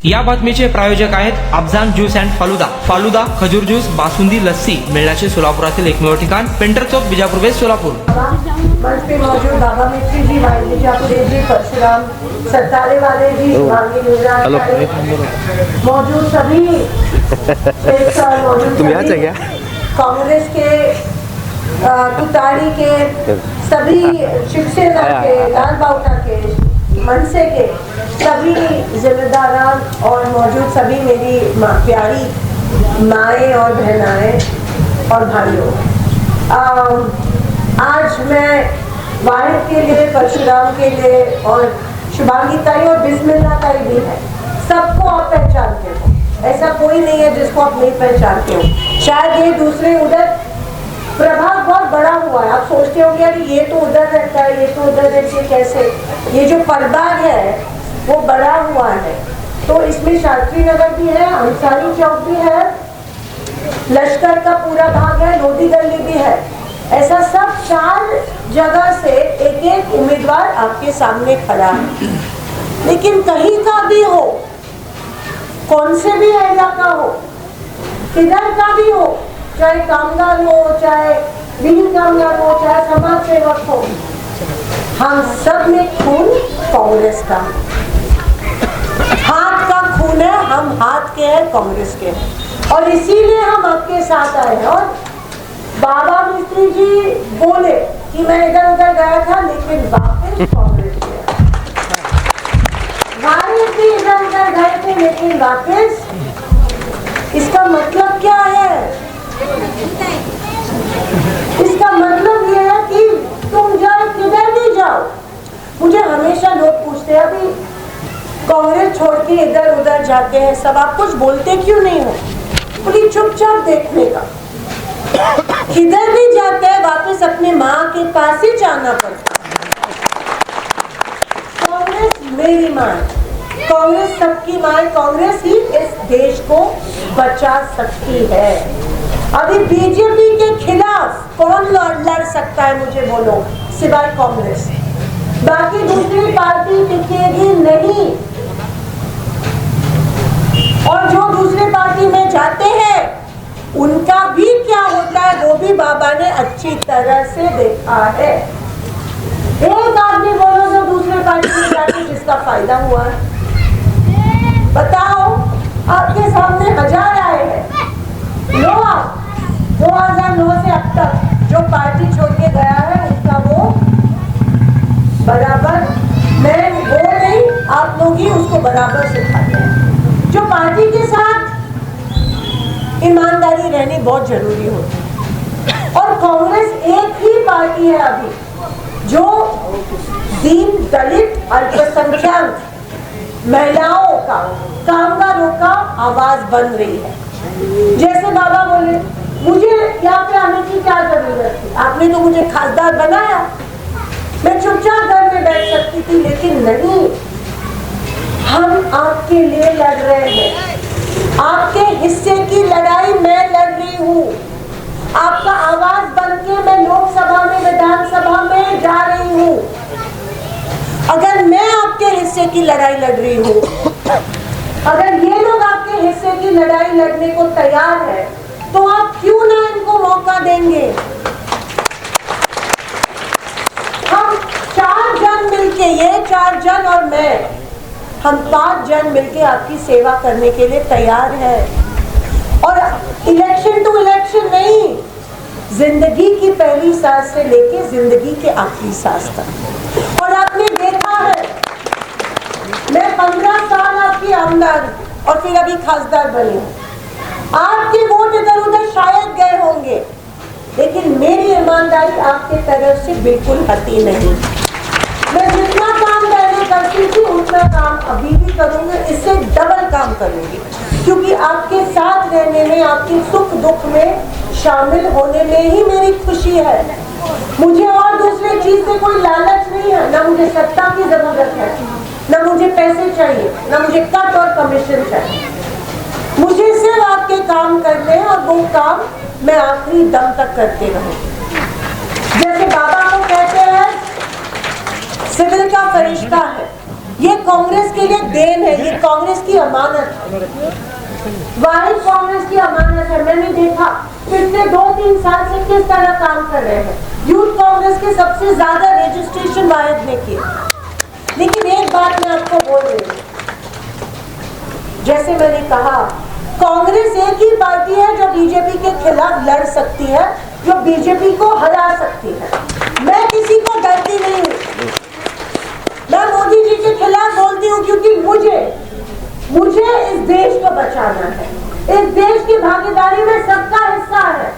या बातमीचे प्रायोजक आहेत अफजान ज्यूस अँड फालुदा. फालुदा, खजूर ज्यूस, बासुंदी, लस्सी मिळण्याचे सोलापुरातील एकमेव ठिकाण पेंटर चौक, बिजापूर वेस्ट, सोलापूर. मंच पे मौजूद बाबा मिस्त्री जी, वाहिनी जापुरे जी, परशुराम सत्तारे वाले जी, मौजूद सभी कांग्रेस के तुतारी के सभी, शिवसेना के, लाल बाउटा के, मनसे के सभी जिम्मेदारान और मौजूद सभी मेरी प्यारी माएँ और बहनाएँ और भाइयों, आज मैं वाहिद के लिए, परशुराम के लिए और शुभांगी ताई और बिस्मिल्लाह ताई भी है, सबको आप पहचानते हो. ऐसा कोई नहीं है जिसको आप नहीं पहचानते हो. शायद ये दूसरे उधर प्रभाव बहुत बड़ा हुआ है. आप सोचते होंगे यार ये तो उधर रहता है, ये तो उधर रहती है, कैसे. ये जो प्रभाग है वो बड़ा हुआ है. तो इसमें शास्त्री नगर भी है, अंसारी चौक भी है, लश्कर का पूरा भाग है, लोधी गली भी है. ऐसा सब 4 जगह से एक एक उम्मीदवार आपके सामने खड़ा है. लेकिन कहीं का भी हो, कौन से भी एरिया का हो, किधर का भी हो, चाहे कामगार हो, चाहे बिन कामगार हो, चाहे समाज सेवक हो, हम सब में खून कांग्रेस का, हाथ का खून है. हम हाथ के हैं, कांग्रेस के हैं, और इसीलिए हम आपके साथ आए हैं. और बाबा मिस्त्री जी बोले कि मैं इधर उधर गया था लेकिन वापस कांग्रेस गया. भारत भी इधर उधर गए थे लेकिन वापस. इसका मतलब क्या है? इसका मतलब ये है कि तुम जाओ, किधर भी जाओ. मुझे हमेशा लोग पूछते हैं अभी कांग्रेस छोड़ के इधर उधर जाते हैं सब, आप कुछ बोलते क्यों नहीं हो? पूरी चुपचाप देखने का. किधर भी जाते हैं वापस अपने माँ के पास ही जाना पड़ता. कांग्रेस मेरी माँ, कांग्रेस सबकी माँ, कांग्रेस ही इस देश को बचा सकती है. अभी बीजेपी के खिलाफ कौन लड़ सकता है मुझे बोलो, सिवाय कांग्रेस. बाकी दूसरी पार्टी टिकेगी नहीं. और जो दूसरी पार्टी में जाते हैं उनका भी क्या होता है वो भी बाबा ने अच्छी तरह से देखा है. एक आदमी बोलो जो दूसरे पार्टी में जाके जिसका फायदा हुआ है, बताओ. आपके सामने 1000 आए हैं. 2009 से अब तक जो पार्टी छोड़ के गया है उसका वो बराबर, मैं वो नहीं, आप लोग ही उसको बराबर सिखाते हैं. जो पार्टी के साथ ईमानदारी रहनी बहुत जरूरी होती है. और कांग्रेस एक ही पार्टी है अभी जो दीन, दलित, अल्पसंख्यक, महिलाओं का, कामगारों का आवाज बन रही है. जैसे बाबा बोले मुझे यहाँ पे आने की क्या जरूरत थी, आपने तो मुझे खासदार बनाया, मैं चुपचाप घर में बैठ सकती थी. लेकिन नहीं, हम आपके लिए लड़ रहे हैं. आपके हिस्से की लड़ाई मैं लड़ रही हूँ. आपका आवाज बनके मैं लोकसभा में, विधानसभा में जा रही हूँ. अगर मैं आपके हिस्से की लड़ाई लड़ रही हूँ, अगर ये लोग आपके हिस्से की लड़ाई लड़ने को तैयार है, तो आप क्यों ना इनको मौका देंगे. हम 4 जन मिलके, ये 4 जन और मैं, हम 5 जन मिलके आपकी सेवा करने के लिए तैयार है. और इलेक्शन टू इलेक्शन नहीं, जिंदगी की पहली सांस से लेके जिंदगी के आखिरी सांस तक. और आपने देखा है, मैं 15 साल आपकी आमदार और फिर अभी खासदार बनी हूँ. आपके वोट इधर उधर शायद गए होंगे, लेकिन मेरी ईमानदारी आपके तरफ से बिल्कुल हटी नहीं. मैं जितना काम पहले करती थी उतना काम अभी भी करूंगी, इससे डबल काम करूंगी. क्योंकि आपके साथ रहने में, आपके सुख दुख में शामिल होने में ही मेरी खुशी है. मुझे और दूसरे चीज से कोई लालच नहीं है. ना मुझे सत्ता की जरूरत है, ना मुझे पैसे चाहिए, ना मुझे कट और कमीशन चाहिए. मुझे सिर्फ आपके काम करने हैं और वो काम मैं आखिरी दम तक करते रहूं. जैसे बाबा को कहते हैं सिविल का फरिश्ता है, ये कांग्रेस के लिए देन है, ये कांग्रेस की अमानत है, वाहिद कांग्रेस की अमानत है। मैंने देखा पिछले 2-3 साल से किस तरह काम कर रहे हैं। यूथ कांग्रेस के सबसे ज्यादा रजिस्ट्रेशन वाहिद ने किया। लेकिन एक बात मैं आपको बोल रही हूँ, जैसे मैंने कहा, कांग्रेस एक ही पार्टी है जो बीजेपी के खिलाफ लड़ सकती है, जो बीजेपी को हरा सकती है। मैं किसी को डरती नहीं हूँ, मैं मोदी जी के खिलाफ बोलती हूँ क्योंकि मुझे इस देश को बचाना है। इस देश की भागीदारी में सबका हिस्सा है,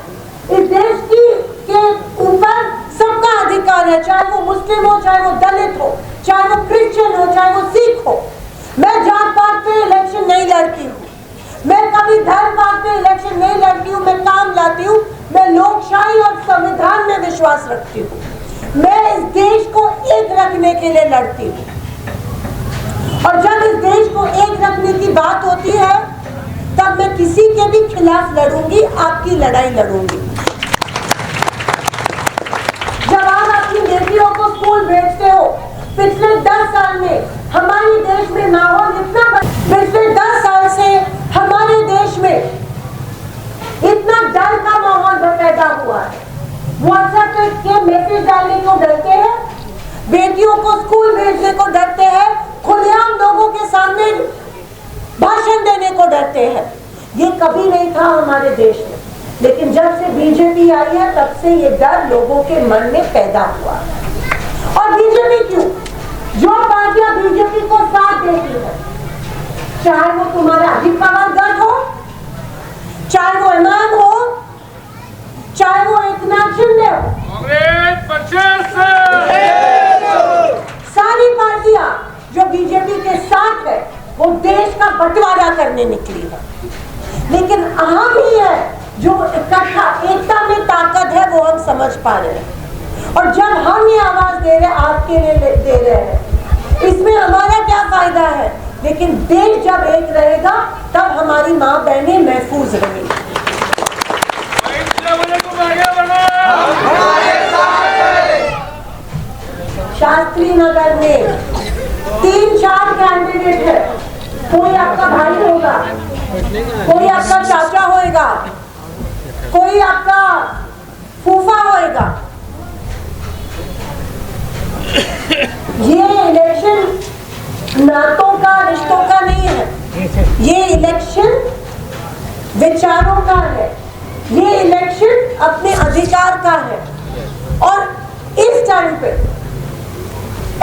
इस देश के ऊपर सबका अधिकार है, चाहे वो मुस्लिम हो, चाहे वो दलित हो, चाहे वो क्रिश्चियन हो, चाहे वो सिख हो। मैं जात पात पे इलेक्शन नहीं लड़ती हूँ, मैं कभी धर्म पात पे इलेक्शन नहीं लड़ती हूँ, मैं काम लाती हूँ। मैं लोकशाही और संविधान में विश्वास रखती हूँ, मैं इस देश को एक रखने के लिए लड़ती हूँ। और जब इस देश को एक रखने की बात होती है तब मैं किसी के भी खिलाफ लड़ूंगी, आपकी लड़ाई लड़ूंगी। जब आप अपनी बेटियों को स्कूल भेजते हो, पिछले 10 साल में हमारे देश में माहौल इतना पिछले 10 साल से हमारे देश में इतना डर का माहौल पैदा हुआ है। व्हाट्सएप के मैसेज डालने को डरते हैं, बेटियों को स्कूल भेजने को डरते हैं, खुलेआम लोगों के सामने भाषण देने को डरते हैं। ये कभी नहीं था हमारे देश में, लेकिन जब से बीजेपी आई है तब से ये डर लोगों के मन में पैदा हुआ। और बीजेपी क्यों? जो पार्टियां बीजेपी को साथ देती है, चाहे वो तुम्हारा अजित पवार गढ़ हो, चाहे वो इमाम हो, चाहे वो एकनाथ शिंदे हो, सारी पार्टियां जो बीजेपी के साथ है वो देश का बंटवारा करने निकली है। लेकिन हम ही है जो इकट्ठा, एकता में ताकत है, वो हम समझ पा रहे हैं। और जब हम ये आवाज दे रहे हैं, आपके लिए दे रहे हैं, इसमें हमारा क्या फायदा है? लेकिन देश जब एक रहेगा तब हमारी माँ बहनें महफूज रहेंगी। शास्त्री नगर में 3-4 कैंडिडेट है, कोई आपका भाई होगा, कोई आपका चाचा होएगा, कोई आपका फूफा होएगा। ये इलेक्शन नातों का, रिश्तों का नहीं है, ये इलेक्शन विचारों का है, ये इलेक्शन अपने अधिकार का है। और इस टाइम पे,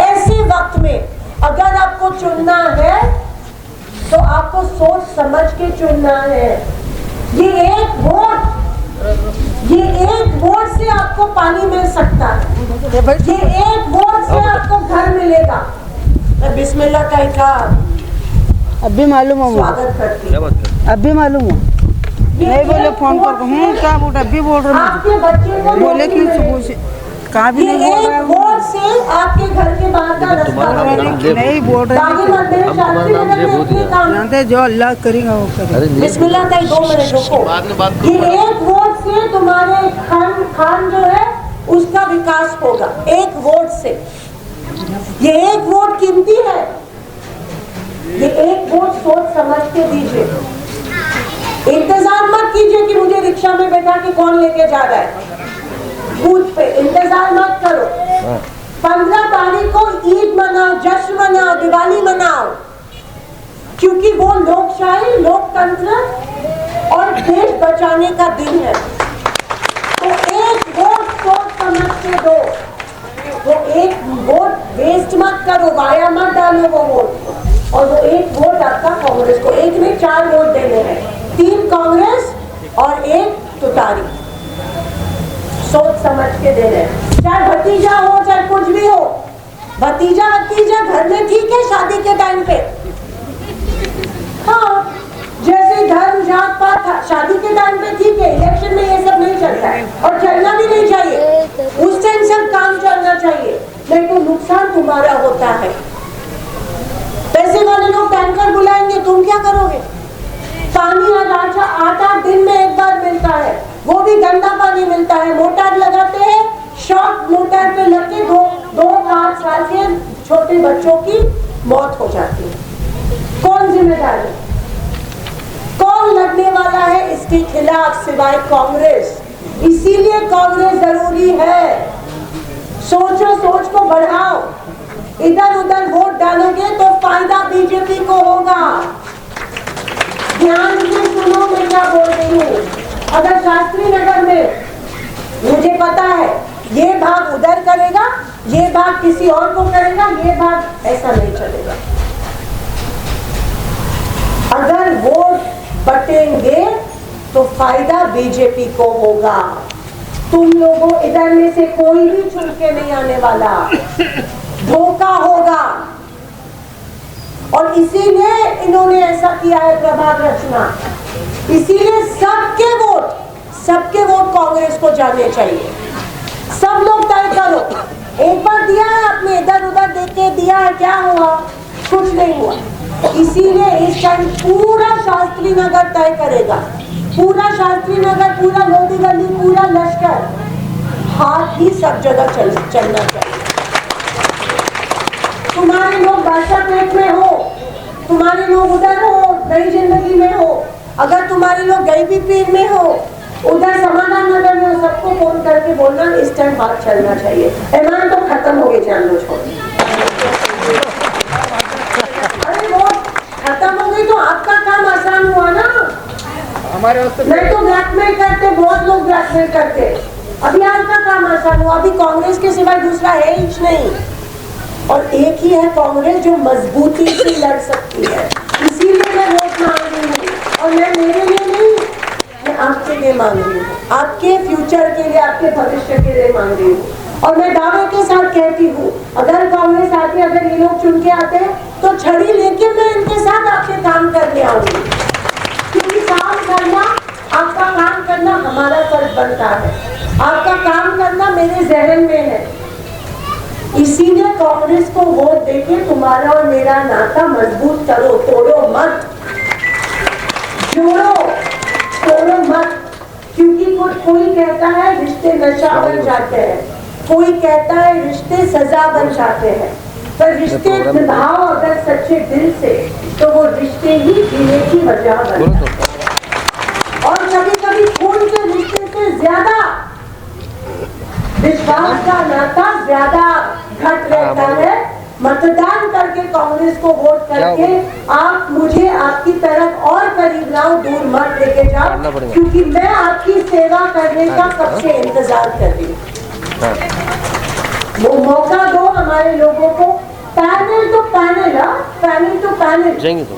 ऐसे वक्त में अगर आपको चुनना है तो आपको सोच समझ के चुनना है। ये एक वोट से आपको पानी मिल सकता है, ये एक वोट से आपको घर मिलेगा। मैं बिस्मिल्लाह का अभी मालूम हो, स्वागत करती हूँ। अभी मालूम हो, नहीं बोले फोन कर क्या बोल अभी बोल रहे आपके बच्चे को बोले कि सुबह से कहाँ भी नहीं बोल रहा है। वोट से आपके घर के बाहर का रास्ता नहीं बोल रहे जानते जो अल्लाह करेगा वो करेगा। बिस्मिल्लाह का 2 मिनट रुको। ये एक वोट से तुम्हारे खान जो है उसका विकास होगा, एक वोट से। ये एक वोट कीमती है, ये एक वोट सोच समझ के दीजिए। इंतजार मत कीजिए कि मुझे रिक्शा में बैठा के कौन लेके जा रहा है, बूथ पे इंतजार मत करो। 15 तारीख को ईद मनाओ, जश्न मनाओ, दिवाली मनाओ, क्योंकि वो लोकशाही, लोकतंत्र और देश बचाने का दिन है। तो एक वोट सोच समझ के दो, वो एक वोट वेस्ट मत करो, वाया मत डालो वो वोट। और वो एक वोट आपका कांग्रेस को, एक में 4 वोट देने हैं, 3 कांग्रेस और 1 तुतारी। सोच समझ के दे रहे हैं, चाहे भतीजा हो चाहे कुछ भी हो। भतीजा घर में ठीक है शादी के टाइम पे, हाँ, जैसे धर्म जात पात शादी के टाइम पे ठीक है, इलेक्शन में ये सब नहीं चलता है और चलना भी नहीं चाहिए। उस टाइम सब काम चलना चाहिए, नहीं तो नुकसान तुम्हारा होता है। पैसे वाले लोग टैंकर बुलाएंगे, तुम क्या करोगे? पानी और 8 दिन में एक बार मिलता है, वो भी गंदा पानी मिलता है। मोटर लगाते हैं, शॉर्ट मोटर पे लगे 2-5 साल के छोटे बच्चों की मौत हो जाती है। कौन जिम्मेदार है? कौन लड़ने वाला है इसके खिलाफ सिवाय कांग्रेस? इसीलिए कांग्रेस जरूरी है। सोचो, सोच को बढ़ाओ। इधर उधर वोट डालोगे तो फायदा बीजेपी को होगा। ध्यान से सुनो मैं क्या बोल रही हूँ। अगर शास्त्री नगर में मुझे पता है ये भाग उधर करेगा, ये भाग किसी और को करेगा, ये भाग ऐसा नहीं चलेगा। अगर वोट बटेंगे तो फायदा बीजेपी को होगा। तुम लोगों इधर में से कोई भी चुन के नहीं आने वाला, धोखा होगा। और इसीलिए इन्होंने ऐसा किया है प्रभाग रचना। इसीलिए सबके वोट कांग्रेस को जाने चाहिए। सब लोग तय करो। एक बार दिया है आपने, इधर उधर देख के दिया है, क्या हुआ? कुछ नहीं हुआ। इसीलिए इस टाइम पूरा शास्त्री नगर तय करेगा। पूरा शास्त्री नगर, पूरा मोदी गली, पूरा लश्कर, हाथ ही सब जगह चलना चाहिए। तुम्हारे लोग बादशाहपेट में हो, तुम्हारे लोग उधर हो, नई जिंदगी में हो, अगर तुम्हारे लोग गईबी पीर में हो, उधर समाधान नगर में हो, सबको फोन करके बोलना इस टाइम हाथ चलना चाहिए। ऐलान तो खत्म हो गए, जान लो छोड़। अरे वो खत्म हो गई तो आपका काम आसान हुआ ना। हमारे नहीं तो ब्लैकमेल करते, बहुत लोग ब्लैकमेल करते। अभी आपका काम आसान हुआ। अभी कांग्रेस के सिवाय दूसरा है ही नहीं। और एक ही है कांग्रेस जो मजबूती से लड़ सकती है। इसीलिए मैं वोट मांग रही हूँ। और मैं मेरे लिए नहीं, मैं आपके लिए मांग रही हूँ, आपके फ्यूचर के लिए, आपके भविष्य के लिए मांग रही हूँ। और मैं दावे के साथ कहती हूँ, अगर कांग्रेस आती, अगर ये लोग चुन के आते तो छड़ी लेके मैं इनके साथ आपके काम करने आऊंगी। क्योंकि काम करना, आपका काम करना हमारा फर्ज बनता है। आपका काम करना मेरे जहन में है। इसीलिए कांग्रेस को वोट देके तुम्हारा और मेरा नाता मजबूत करो, तोड़ो मत, जोड़ो, तोड़ो मत। क्योंकि कोई कहता है रिश्ते नशा बन जाते हैं, कोई कहता है रिश्ते सजा बन जाते हैं, पर रिश्ते निभाओ अगर सच्चे दिल से तो वो रिश्ते ही जीने की वजह बनते हैं। और कभी कभी खून के रिश्ते से ज्यादा विश्वास का नाता ज्यादा घट रहता है। मतदान करके कांग्रेस को वोट करके आप मुझे आपकी तरफ और करीब लाओ, दूर मत लेके जाओ। क्योंकि मैं आपकी सेवा करने का कब से इंतजार कर रही हूँ। वो मौका दो हमारे लोगों को। पैनल तो पैनल, पैनल तो पैनल,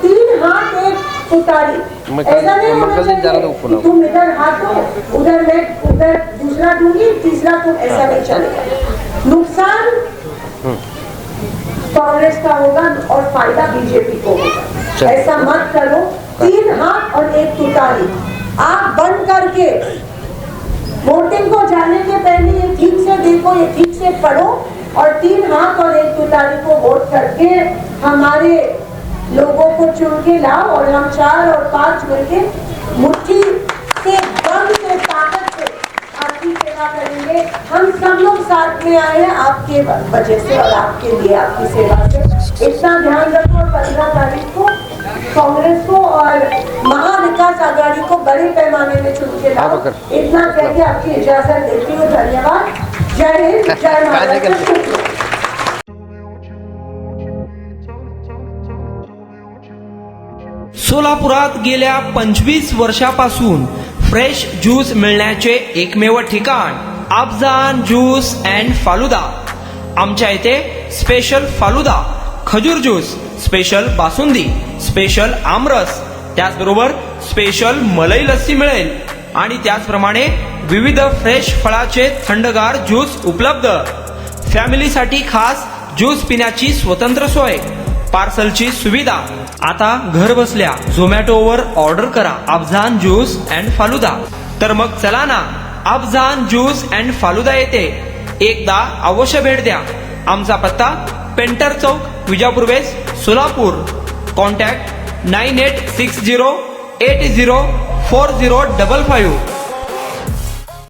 3 हाथ एक उतारी। ऐसा नहीं होना चाहिए तुम इधर हाथ दो, उधर मैं उधर दूसरा दूंगी, तीसरा तुम, ऐसा नहीं चलेगा। नुकसान कांग्रेस का होगा और फायदा बीजेपी को होगा। ऐसा मत करो। 3 हाथ और एक तुतारी आप बंद करके वोटिंग को जाने के पहले ये ठीक से देखो, ये ठीक से पढ़ो और 3 हाथ और एक तुतारी को वोट करके हमारे लोगों को चुन के लाओ। और हम 4 और 5 मिलके मुट्ठी से, दम से, ताकत से आपकी सेवा करेंगे। हम सब लोग साथ में आए हैं आपके वजह से और आपके लिए, आपकी सेवा से। इतना ध्यान रखो। और 15 तारीख को कांग्रेस को और महाविकास आघाड़ी को बड़े पैमाने में चुन के लाओ। इतना कह के आपकी इजाजत देती हूँ। धन्यवाद। जय हिंद, जय महाराष्ट्र। सोलापुरात गेल्या 25 वर्षापासून फ्रेश ज्यूस मिळण्याचे एकमेव ठिकाण अफजान ज्यूस अँड फालुदा। आमच्या इथे स्पेशल फालुदा, खजूर ज्यूस, स्पेशल बासुंदी, स्पेशल आमरस, त्याचबरोबर स्पेशल मलाई लस्सी मिळेल आणि त्याचप्रमाणे विविध फ्रेश फळाचे थंडगार ज्यूस उपलब्ध। फॅमिलीसाठी खास ज्यूस पिण्याची स्वतंत्र सोय, पार्सलची सुविधा। आता घर बसल्या झोमॅटोवर ऑर्डर करा अफजान ज्यूस अँड फालुदा। तर मग चला ना अफजान ज्यूस अँड फालुदा येथे एकदा अवश्य भेट द्या। आमचा पत्ता पेंटर चौक, विजापूर वेस्ट, सोलापूर। कॉन्टॅक्ट 9860804055।